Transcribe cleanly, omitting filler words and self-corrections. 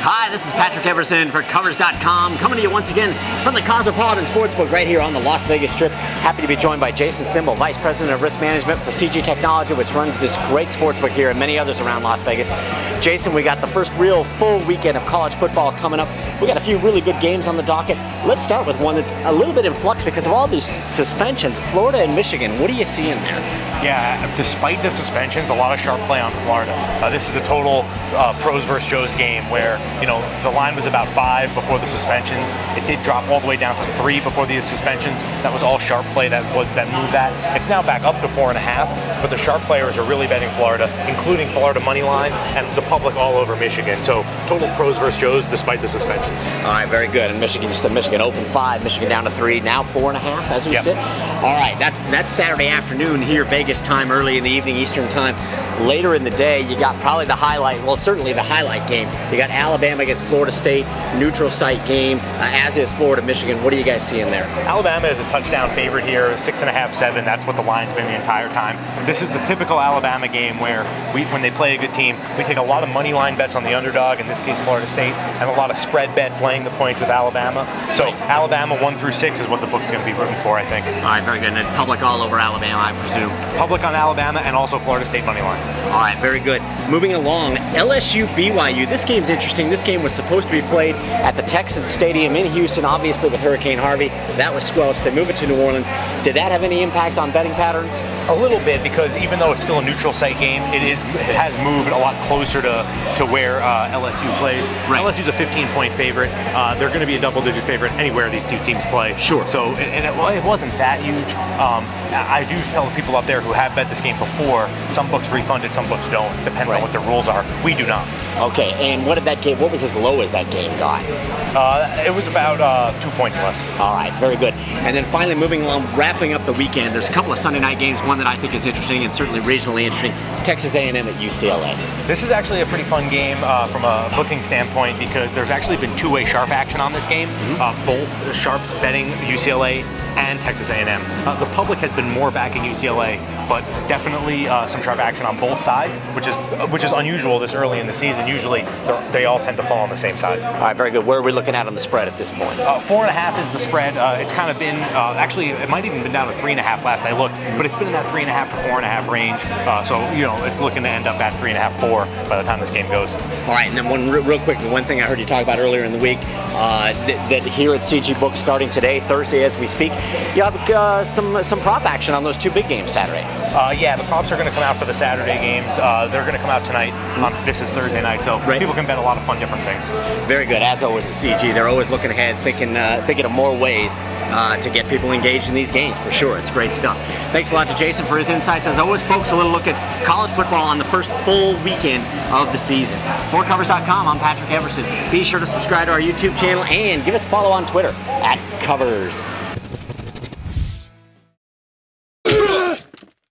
Hi, this is Patrick Everson for Covers.com, coming to you once again from the Cosmopolitan Sportsbook right here on the Las Vegas Strip. Happy to be joined by Jason Simbal, Vice President of Risk Management for CG Technology, which runs this great sportsbook here and many others around Las Vegas. Jason, we got the first real full weekend of college football coming up. We got a few really good games on the docket. Let's start with one that's a little bit in flux because of all these suspensions. Florida and Michigan, what are you seeing there? Yeah, despite the suspensions, a lot of sharp play on Florida. This is a total pros versus Joes game where, you know, the line was about 5 before the suspensions. It did drop all the way down to 3 before the suspensions. That was all sharp play that moved that. It's now back up to 4.5, but the sharp players are really betting Florida, including Florida money line and the public all over Michigan. So total pros versus Joes despite the suspensions. All right, very good. And Michigan, you said Michigan open 5, Michigan down to 3, now 4.5 as we sit. All right, that's Saturday afternoon here, Vegas time, early in the evening, Eastern time. Later in the day, you got probably the highlight, well, certainly the highlight game. You got Alabama against Florida State, neutral site game, as is Florida, Michigan. What are you guys seeing there? Alabama is a touchdown favorite here, 6.5, 7. That's what the line's been the entire time. This is the typical Alabama game where when they play a good team, we take a lot of money line bets on the underdog, in this case Florida State, and a lot of spread bets laying the points with Alabama. So Alabama 1 through 6 is what the book's going to be rooting for, I think. All right, very good. And public all over Alabama, I presume. Public on Alabama and also Florida State money line. All right, very good. Moving along, LSU BYU. This game's interesting. This game was supposed to be played at the Texans Stadium in Houston, obviously with Hurricane Harvey. That was squelched. They moved it to New Orleans. Did that have any impact on betting patterns? A little bit, because even though it's still a neutral site game, it has moved a lot closer to where LSU plays. Right. LSU's a 15-point favorite. They're going to be a double-digit favorite anywhere these two teams play. Sure. So it wasn't that huge. I do tell people out there who have bet this game before, some books refund it, some books don't. Depends on what their rules are. We do not. Okay, and what was as low as that game got? It was about 2 points less. All right, very good. And then finally moving along, wrapping up the weekend, there's a couple of Sunday night games, one that I think is interesting and certainly regionally interesting, Texas A&M at UCLA. This is actually a pretty fun game from a booking standpoint because there's actually been two-way sharp action on this game. Both sharps betting UCLA and Texas A&M. The public has been more backing UCLA, but definitely some sharp action on both sides, which is unusual this early in the season. Usually they all tend to fall on the same side. All right, very good. Where are we looking at on the spread at this point? 4.5 is the spread. It's kind of been, actually it might even been down to 3.5 last I looked, but it's been in that 3.5 to 4.5 range. So, you know, it's looking to end up at 3.5, 4 by the time this game goes. All right, and then real quick, the one thing I heard you talk about earlier in the week, that here at CG Books starting today, Thursday as we speak, you have some prop action on those two big games Saturday. Yeah, the props are going to come out for the Saturday games. They're going to come out tonight. This is Thursday night, so people can bet a lot of fun different things. Very good. As always at CG, they're always looking ahead, thinking of more ways to get people engaged in these games, for sure. It's great stuff. Thanks a lot to Jason for his insights. As always, folks, a little look at college football on the first full weekend of the season. For Covers.com, I'm Patrick Everson. Be sure to subscribe to our YouTube channel and give us a follow on Twitter @Covers.